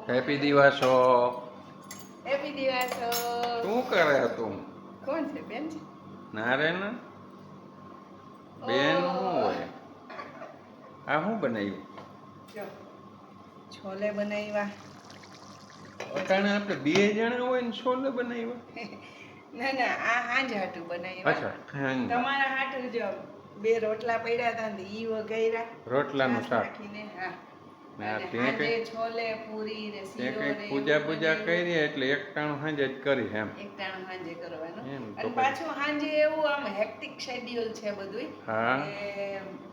Happy દિવાસો. Happy દિવાસો. શું કરે તું? કોણ છે? બેન છે? ના રે ના, બેન શું હોય? આ શું બનાવ્યું? જો છોલે બનાવ્યા. અટાણે આપણે બે જણા હોય ને છોલે બનાવ્યા? ના ના, આ હાંજ હાટું બનાવ્યા. અચ્છા, હાંજ. તમારા હાટું જો બે રોટલા પડ્યા હતા ને ઈ વઘાર્યા. રોટલાનું શાક. નાખીને હા. ના, અને તે હાંજે કઈ છોલે પૂરી ને તે શીરો કઈ ને પૂજા એવું પૂજા બનાવ્યું. કરી એટલે એક ટાણું હાંજે જ કરી એમ. એક ટાણું હાંજે કરવાનું. એમ તો અને પાછું હાંજે એવું આમ હેક્ટિક શેડ્યુલ છે બધુંય. હા.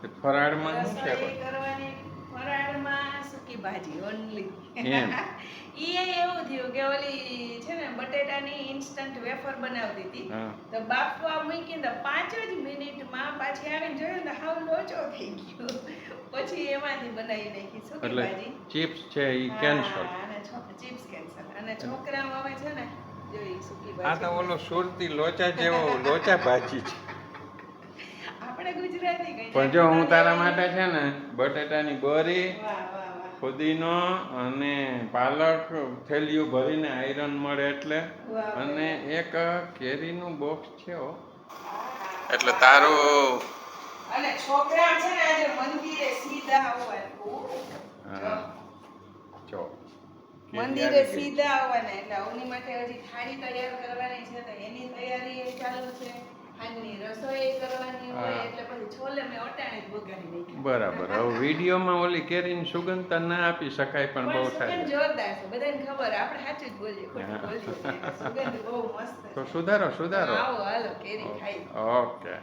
કે ફરાળમાં શું છે રસોઈ કરવાની. ફરાળમાં સૂકી ભાજી ઓનલી. એમ. ઈ એવું થયું કે ઓલી છે ને બટેટાની ઇન્સ્ટન્ટ વેફર બનાવતી હતી. હા. તો બાફવા મૂકીને તો 5 જ મિનિટમાં પાછી આવીને જોયું ને હાવ લોચો થઈ ગયો. પછી એમાંથી બનાવી નાખી સૂકી એટલે ભાજી. ચિપ્સ છે ઈ કેન્સલ. હા, અને ચિપ્સ કેન્સલ. અને છોકરાઓ હવે છે ને જો ઈ સૂકી આ ભાજી. તો ઓલો સુરતી લોચા જેવો લોચા ભાજી છે. આપણે ગુજરાતી કઈ. પણ જો હું તારા માટે છે ને બટેટાની બરી, વાહ વાહ વાહ. ફુદીનો અને પાલક થેલીયું ભરીને આયરન મળે એટલે, વાહ, અને એક કેરીનું બોક્સ છે હો. એટલે તારું અને છોકરા છે ને આજે મંદિરે સીધા આવવાનું. હા જો મંદિરે સીધા આવવાના એટલે અવની માટે હજી થાળી તૈયાર કરવાની છે તો એની તૈયારી ચાલુ છે. આજની રસોઈ કરવાની હોય એટલે પછી છોલે મેં અટાણે જ વઘારી નાખ્યા. બરાબર. હવે વિડીયોમાં ઓલી કેરીની સુગંધ તો ના આપી શકાય પણ બહુ પણ થાય. સુગંધ જોરદાર છે, બધાને ખબર, આપણે સાચું જ બોલીએ, ખોટું બોલીએ નહીં. સુગંધ બહુ મસ્ત છે. તો સુધારો. આવો હાલો કેરી ખાઈ. ઓકે.